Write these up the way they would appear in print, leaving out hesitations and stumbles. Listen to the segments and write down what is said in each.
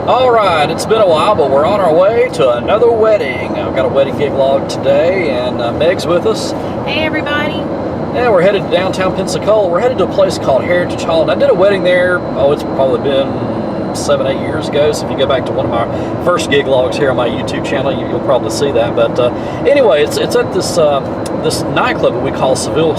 All right, it's been a while, but we're on our way to another wedding. I've got a wedding gig log today, and Meg's with us. Hey, everybody. Yeah, we're headed to downtown Pensacola. We're headed to a place called Heritage Hall, and I did a wedding there, it's probably been 7-8 years ago, so if you go back to one of my first gig logs here on my YouTube channel, you'll probably see that. But anyway, it's at this this nightclub that we call Seville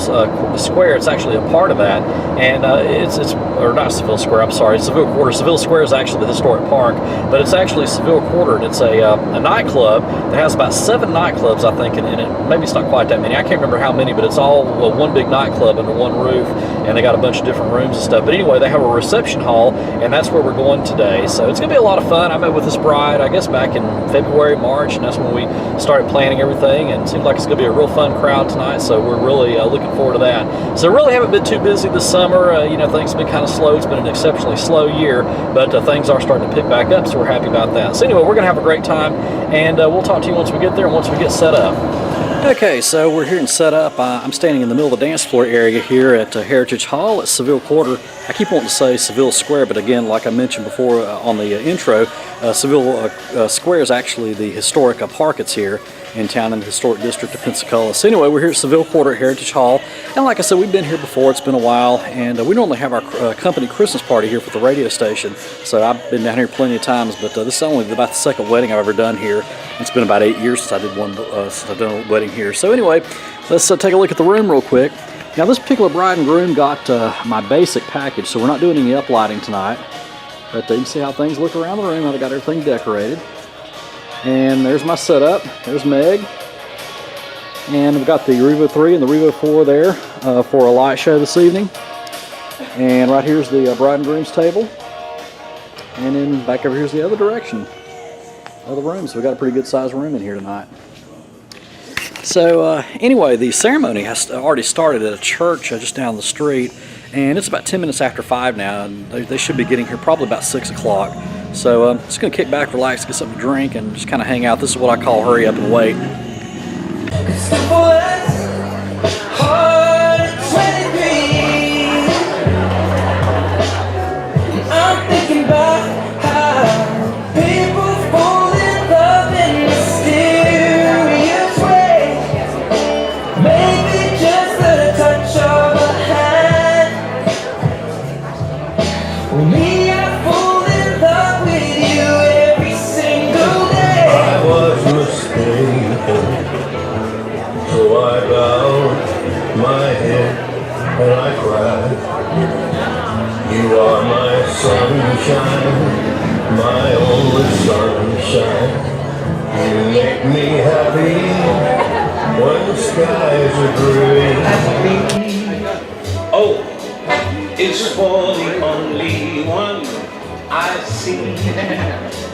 Square. It's actually a part of that, and it's or not Seville Square, I'm sorry, it's Seville Quarter. Seville Square is actually the historic park, but it's actually Seville Quarter, and it's a nightclub that has about 7 nightclubs, I think, in it. Maybe it's not quite that many. I can't remember how many, but it's all one big nightclub under one roof, and they got a bunch of different rooms and stuff. But anyway, they have a reception hall, and that's where we're going today. So it's going to be a lot of fun. I met with this bride, I guess, back in February, March, and that's when we started planning everything, and it seems like it's going to be a real fun crowd tonight, so we're really looking forward to that. So really haven't been too busy this summer. Things have been kind of slow. It's been an exceptionally slow year, but things are starting to pick back up, so we're happy about that. So anyway, we're going to have a great time, and we'll talk to you once we get there and once we get set up. Okay, so we're here and set up. I'm standing in the middle of the dance floor area here at Heritage Hall at Seville Quarter. I keep wanting to say Seville Square, but again, like I mentioned before on the intro, Seville Square is actually the historic park that's here in town in the historic district of Pensacola. So anyway, we're here at Seville Quarter at Heritage Hall, and like I said, we've been here before. It's been a while, and we normally have our company Christmas party here for the radio station, so I've been down here plenty of times, but this is only about the second wedding I've ever done here. It's been about 8 years since I did one, since I've done a wedding here. So anyway, let's take a look at the room real quick. Now this particular bride and groom got my basic package, so we're not doing any uplighting tonight, but you can see how things look around the room. I've got everything decorated. And there's my setup. There's Meg. And we've got the Revo 3 and the Revo 4 there for a light show this evening. And right here's the bride and groom's table. And then back over here's the other direction of the room. So we've got a pretty good sized room in here tonight. So anyway, the ceremony has already started at a church just down the street. And it's about 10 minutes after 5 now. And they should be getting here probably about 6 o'clock. So just going to kick back, relax, get something to drink, and just kind of hang out. This is what I call hurry up and wait. I'm thinking about how people fall in love in mysterious ways. Maybe just a touch of a hand. Well, me, I fall in love with you every single day. I was mistaken, so I bowed my head and I cried. You are my sunshine, my only sunshine. You make me happy when the skies are gray. Oh, it's for the only one I see.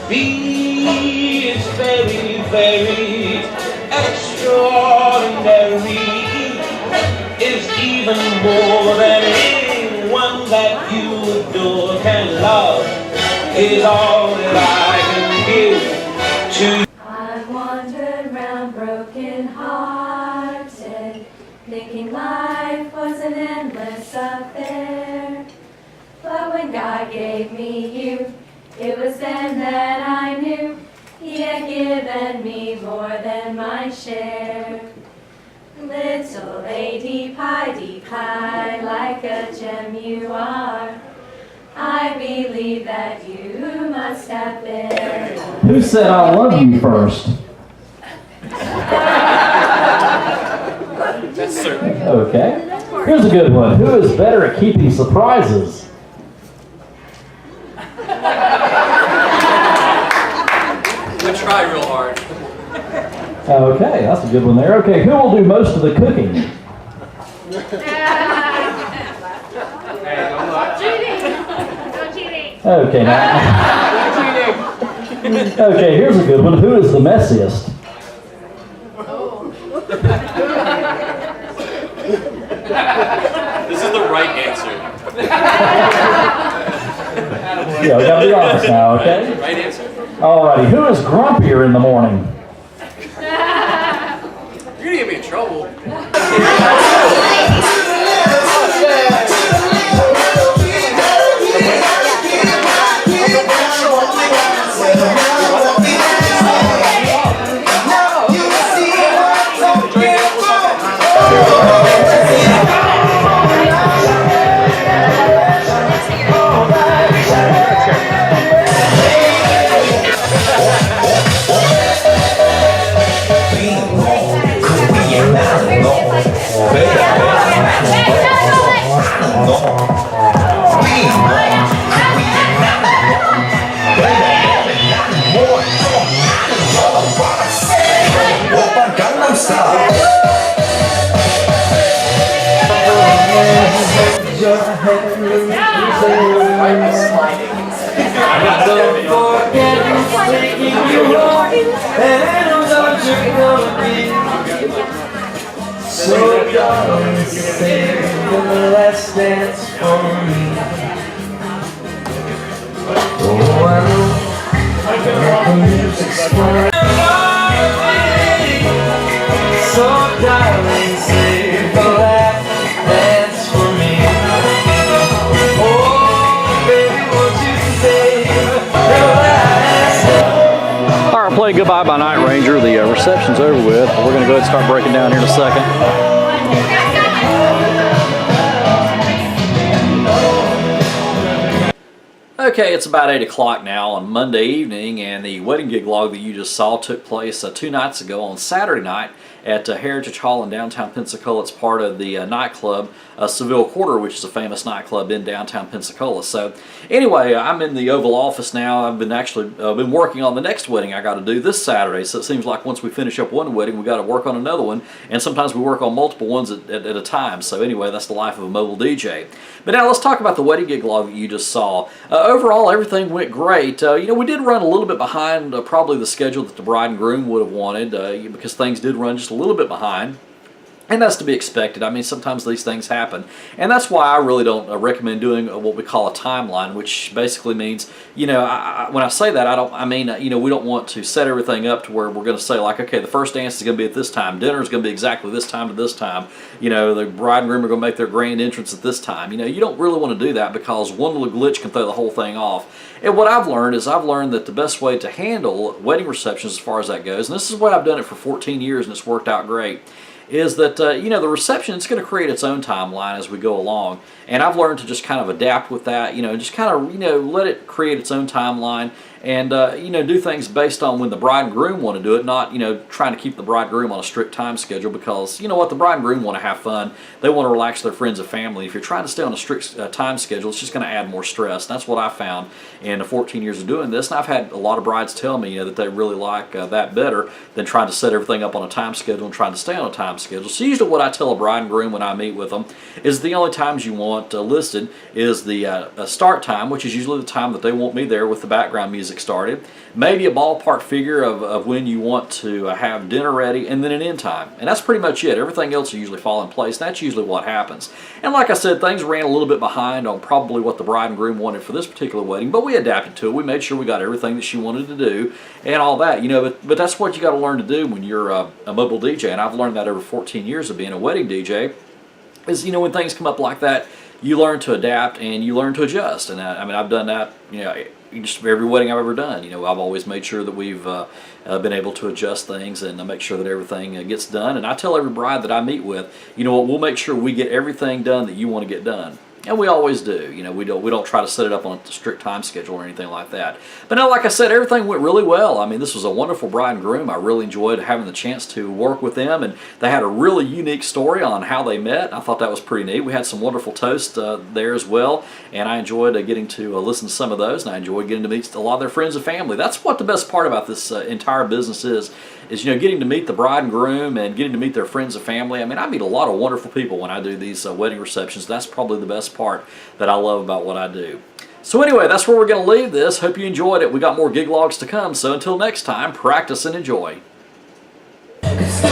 B is very, very extraordinary. Is even more than anyone that you adore can love. Is all that I can give to you. I wandered round broken hearted, thinking life was an endless affair. But when God gave me you, it was then that I knew He had given me more than my share. Little Lady Pi, like a gem you are. I believe that you must have been. Who said I love you first? That's certain. Okay. Here's a good one. Who is better at keeping surprises? I try real hard. Okay, that's a good one there. Okay, who will do most of the cooking? Okay, now. Okay, here's a good one. Who is the messiest? This is the right answer. Yeah, we gotta be honest now, okay? Right answer. Alrighty, who is grumpier in the morning? You're gonna get me in trouble. Don't forget who's taking you home, and what you're gonna be. So darling, save the last dance for me. Oh, I know the music's fine. So darling, save the last dance for me. Oh, baby, won't you save the last dance? All right, playing Goodbye by Night Ranger. The reception's over with. We're going to go ahead and start breaking down here in a second. Okay, it's about 8 o'clock now on Monday evening, and the wedding gig log that you just saw took place 2 nights ago on Saturday night at Heritage Hall in downtown Pensacola. It's part of the nightclub Seville Quarter, which is a famous nightclub in downtown Pensacola. So anyway, I'm in the Oval Office now. I've been been working on the next wedding I got to do this Saturday. So it seems like once we finish up one wedding, we got to work on another one, and sometimes we work on multiple ones at a time. So anyway, that's the life of a mobile DJ. But now let's talk about the wedding gig log that you just saw. Overall, everything went great. We did run a little bit behind probably the schedule that the bride and groom would have wanted because things did run just a little bit behind. And that's to be expected. I mean, sometimes these things happen. And that's why I really don't recommend doing what we call a timeline, which basically means, when I say that, I mean, we don't want to set everything up to where we're going to say, like, okay, the first dance is going to be at this time, dinner is going to be exactly this time to this time, the bride and groom are going to make their grand entrance at this time. You don't really want to do that because one little glitch can throw the whole thing off. And what I've learned that the best way to handle wedding receptions as far as that goes, and this is the way I've done it for 14 years and it's worked out great, is that, the reception, it's going to create its own timeline as we go along. And I've learned to just kind of adapt with that, just kind of, let it create its own timeline and, do things based on when the bride and groom want to do it, not, trying to keep the bride and groom on a strict time schedule because, the bride and groom want to have fun. They want to relax their friends and family. If you're trying to stay on a strict time schedule, it's just going to add more stress. And that's what I found in the 14 years of doing this. And I've had a lot of brides tell me, that they really like that better than trying to set everything up on a time schedule and trying to stay on a time schedule. So usually what I tell a bride and groom when I meet with them is the only times you want listed is the start time, which is usually the time that they want me there with the background music started, maybe a ballpark figure of when you want to have dinner ready, and then an end time. And that's pretty much it. Everything else will usually fall in place. That's usually what happens. And like I said, things ran a little bit behind on probably what the bride and groom wanted for this particular wedding, but we adapted to it. We made sure we got everything that she wanted to do and all that, but that's what you got to learn to do when you're a mobile DJ. And I've learned that over 14 years of being a wedding DJ is, when things come up like that, you learn to adapt and you learn to adjust. And I've done that, just every wedding I've ever done. I've always made sure that we've been able to adjust things and make sure that everything gets done. And I tell every bride that I meet with, we'll make sure we get everything done that you want to get done. And we always do. We don't try to set it up on a strict time schedule or anything like that. But now, like I said, everything went really well. I mean, this was a wonderful bride and groom. I really enjoyed having the chance to work with them, and they had a really unique story on how they met. I thought that was pretty neat. We had some wonderful toasts there as well, and I enjoyed getting to listen to some of those, and I enjoyed getting to meet a lot of their friends and family. That's what the best part about this entire business is getting to meet the bride and groom and getting to meet their friends and family. I mean, I meet a lot of wonderful people when I do these wedding receptions. That's probably the best part that I love about what I do. So anyway, that's where we're going to leave this. Hope you enjoyed it. We got more gig logs to come, so until next time, practice and enjoy. It's the